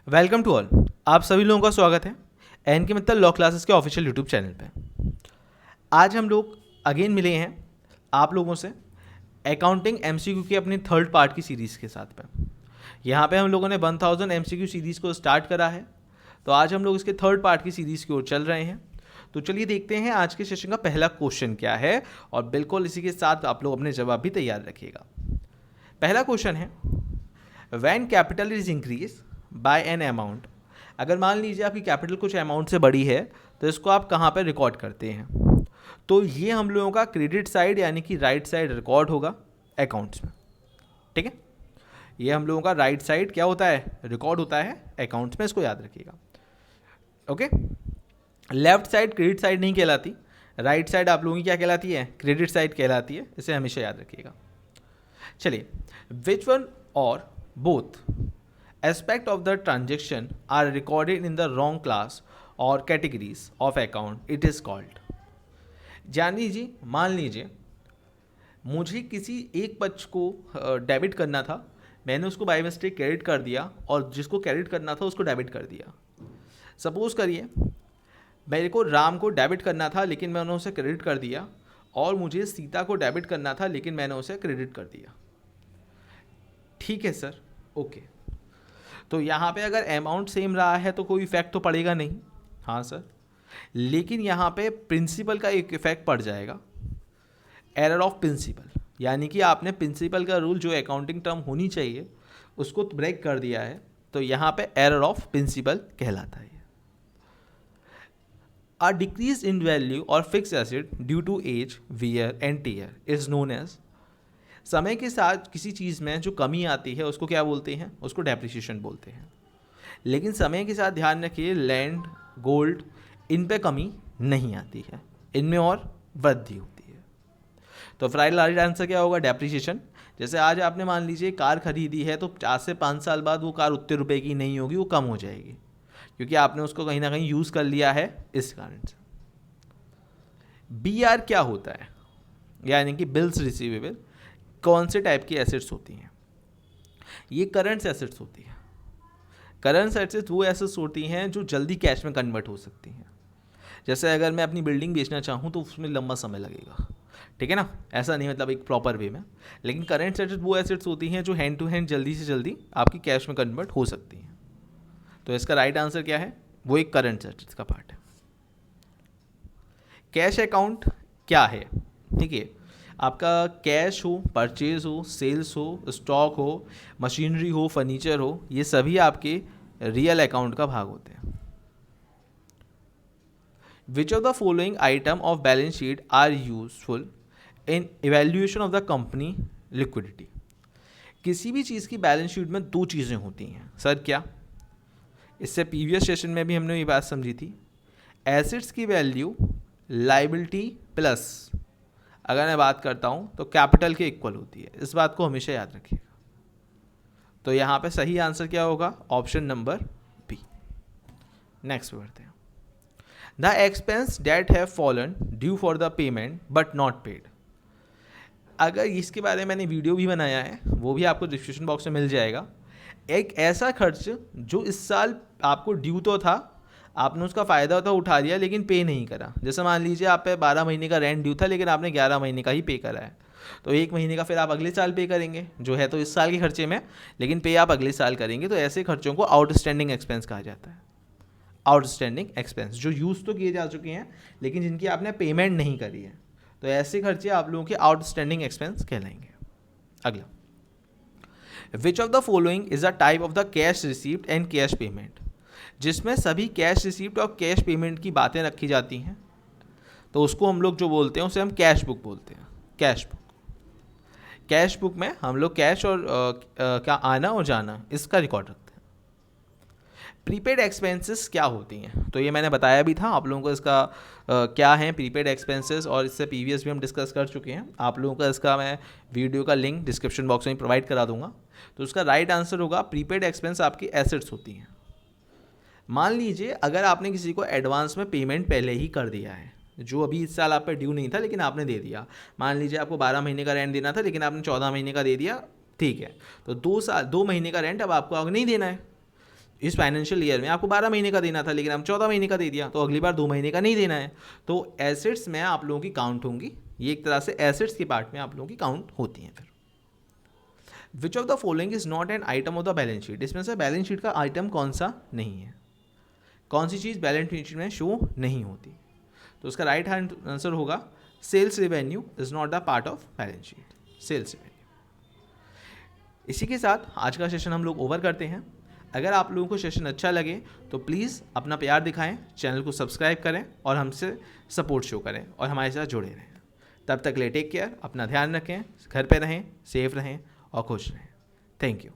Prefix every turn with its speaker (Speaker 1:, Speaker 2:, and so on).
Speaker 1: Welcome to all. आप सभी लोगों का स्वागत है एन के मित्तल लॉ क्लासेस के ऑफिशियल यूट्यूब चैनल पे। आज हम लोग अगेन मिले हैं आप लोगों से अकाउंटिंग एमसीक्यू की अपनी थर्ड पार्ट की सीरीज़ के साथ पे। यहाँ पे हम लोगों ने 1000 एमसीक्यू सीरीज़ को स्टार्ट करा है, तो आज हम लोग इसके थर्ड पार्ट की सीरीज़ की ओर चल रहे हैं। तो चलिए देखते हैं आज के सेशन का पहला क्वेश्चन क्या है, और बिल्कुल इसी के साथ आप लोग अपने जवाब भी तैयार रखिएगा। पहला क्वेश्चन है, when capital is increase by an amount. अगर मान लीजिए आपकी कैपिटल कुछ अमाउंट से बड़ी है तो इसको आप कहाँ पर रिकॉर्ड करते हैं? तो ये हम लोगों का क्रेडिट साइड यानी कि राइट साइड रिकॉर्ड होगा अकाउंट्स में। ठीक है, ये हम लोगों का राइट साइड क्या होता है, रिकॉर्ड होता है अकाउंट्स में, इसको याद रखिएगा। Okay, left side credit side नहीं कहलाती, राइट साइड आप लोगों की क्या कहलाती है, क्रेडिट साइड कहलाती है, इसे हमेशा याद रखिएगा। चलिए, विच वन और both aspect of the transaction are recorded in the wrong class or categories of account, it is called। जान लीजिए, मान लीजिए मुझे किसी एक पक्ष को डेबिट करना था, मैंने उसको बाय मिस्टेक क्रेडिट कर दिया, और जिसको क्रेडिट करना था उसको डेबिट कर दिया। सपोज करिए मेरे को राम को डेबिट करना था लेकिन मैंने उसे क्रेडिट कर दिया, और मुझे सीता को डेबिट करना था लेकिन मैंने उसे क्रेडिट कर दिया। ठीक है सर, ओके। तो यहाँ पे अगर अमाउंट सेम रहा है तो कोई इफेक्ट तो पड़ेगा नहीं। हाँ सर, लेकिन यहाँ पे प्रिंसिपल का एक इफेक्ट पड़ जाएगा, एरर ऑफ प्रिंसिपल, यानी कि आपने प्रिंसिपल का रूल जो अकाउंटिंग टर्म होनी चाहिए उसको ब्रेक कर दिया है, तो यहाँ पे एरर ऑफ प्रिंसिपल कहलाता है। अ डिक्रीज इन वैल्यू और fix asset due to age, wear and tear is known as. समय के साथ किसी चीज़ में जो कमी आती है उसको क्या बोलते हैं, उसको डेप्रिसिएशन बोलते हैं। लेकिन समय के साथ ध्यान रखिए, लैंड, गोल्ड, इन पे कमी नहीं आती है, इनमें और वृद्धि होती है। तो फाइनल राइट आंसर क्या होगा, डेप्रिसिएशन। जैसे आज आपने मान लीजिए कार खरीदी है, तो 4 से 5 साल बाद वो कार उतने रुपए की नहीं होगी, वो कम हो जाएगी, क्योंकि आपने उसको कहीं ना कहीं यूज़ कर लिया है, इस कारण से। BR क्या होता है, यानी कि बिल्स रिसीवेबल, कौन से टाइप की एसेट्स होती हैं? ये करंट एसेट्स होती हैं। करंट एसेट्स वो एसेट्स होती हैं जो जल्दी कैश में कन्वर्ट हो सकती हैं। जैसे अगर मैं अपनी बिल्डिंग बेचना चाहूँ तो उसमें लंबा समय लगेगा, ठीक है ना, ऐसा नहीं, मतलब एक प्रॉपर वे में। लेकिन करंट एसेट्स वो एसेट्स होती हैं जो हैंड टू हैंड जल्दी से जल्दी आपकी कैश में कन्वर्ट हो सकती हैं। तो इसका राइट आंसर क्या है, वो एक करंट एसेट्स का पार्ट है। कैश अकाउंट क्या है? ठीक है, आपका कैश हो, परचेज हो, सेल्स हो, स्टॉक हो, मशीनरी हो, फर्नीचर हो, ये सभी आपके रियल अकाउंट का भाग होते हैं। Which of the following item of balance sheet are useful in evaluation of the company liquidity. किसी भी चीज़ की बैलेंस शीट में 2 चीज़ें होती हैं सर, क्या? इससे प्रीवियस सेशन में भी हमने ये बात समझी थी, एसेट्स की वैल्यू लाइबिलिटी प्लस, अगर मैं बात करता हूँ तो कैपिटल के इक्वल होती है, इस बात को हमेशा याद रखिएगा। तो यहाँ पे सही आंसर क्या होगा, ऑप्शन नंबर बी। नेक्स्ट पे बढ़ते हैं। The expense that have fallen due for the payment but not paid. अगर इसके बारे में मैंने वीडियो भी बनाया है, वो भी आपको डिस्क्रिप्शन बॉक्स में मिल जाएगा। एक ऐसा खर्च जो इस साल आपको ड्यू तो था, आपने उसका फ़ायदा तो उठा लिया लेकिन पे नहीं करा। जैसे मान लीजिए आप पे 12 महीने का रेंट ड्यू था लेकिन आपने 11 महीने का ही पे करा है, तो 1 महीने का फिर आप अगले साल पे करेंगे, जो है तो इस साल के खर्चे में, लेकिन पे आप अगले साल करेंगे। तो ऐसे खर्चों को आउटस्टैंडिंग एक्सपेंस कहा जाता है। आउटस्टैंडिंग एक्सपेंस जो यूज़ तो किए जा चुके हैं लेकिन जिनकी आपने पेमेंट नहीं करी है, तो ऐसे खर्चे आप लोगों के आउटस्टैंडिंग एक्सपेंस कहलाएंगे। अगला, which of the following is a type of the cash receipt and cash payment. जिसमें सभी कैश रिसीप्ट और कैश पेमेंट की बातें रखी जाती हैं, तो उसको हम लोग जो बोलते हैं उसे हम कैश बुक बोलते हैं। कैश बुक, कैश बुक में हम लोग कैश और क्या आना और जाना इसका रिकॉर्ड रखते हैं। प्रीपेड एक्सपेंसेस क्या होती हैं, तो ये मैंने बताया भी था आप लोगों को इसका क्या है प्रीपेड एक्सपेंसेस, और इससे प्रीवियस भी हम डिस्कस कर चुके हैं। आप लोगों का इसका मैं वीडियो का लिंक डिस्क्रिप्शन बॉक्स में प्रोवाइड करा दूंगा। तो उसका राइट आंसर होगा, प्रीपेड एक्सपेंस आपकी एसेट्स होती हैं। मान लीजिए अगर आपने किसी को एडवांस में पेमेंट पहले ही कर दिया है, जो अभी इस साल आप पे ड्यू नहीं था लेकिन आपने दे दिया। मान लीजिए आपको 12 महीने का रेंट देना था लेकिन आपने 14 महीने का दे दिया, ठीक है, तो 2 महीने का रेंट अब आपको आगे नहीं देना है। इस फाइनेंशियल ईयर में आपको 12 महीने का देना था, लेकिन हम 14 महीने का दे दिया, तो अगली बार 2 महीने का नहीं देना है। तो एसेट्स में आप लोगों की काउंट होंगी, ये एक तरह से एसेट्स के पार्ट में आप लोगों की काउंट होती हैं। फिर विच of the following is not an item of the balance sheet, इसमें से बैलेंस शीट का आइटम कौन सा नहीं है, कौन सी चीज़ बैलेंस शीट में शो नहीं होती। तो उसका राइट हैंड आंसर होगा sales revenue is not the part of balance sheet, sales revenue. इसी के साथ आज का सेशन हम लोग ओवर करते हैं। अगर आप लोगों को सेशन अच्छा लगे तो प्लीज़ अपना प्यार दिखाएं, चैनल को सब्सक्राइब करें और हमसे सपोर्ट शो करें और हमारे साथ जुड़े रहें। तब तक ले टेक केयर, अपना ध्यान रखें, घर पे रहें, सेफ रहें और खुश रहें। Thank you.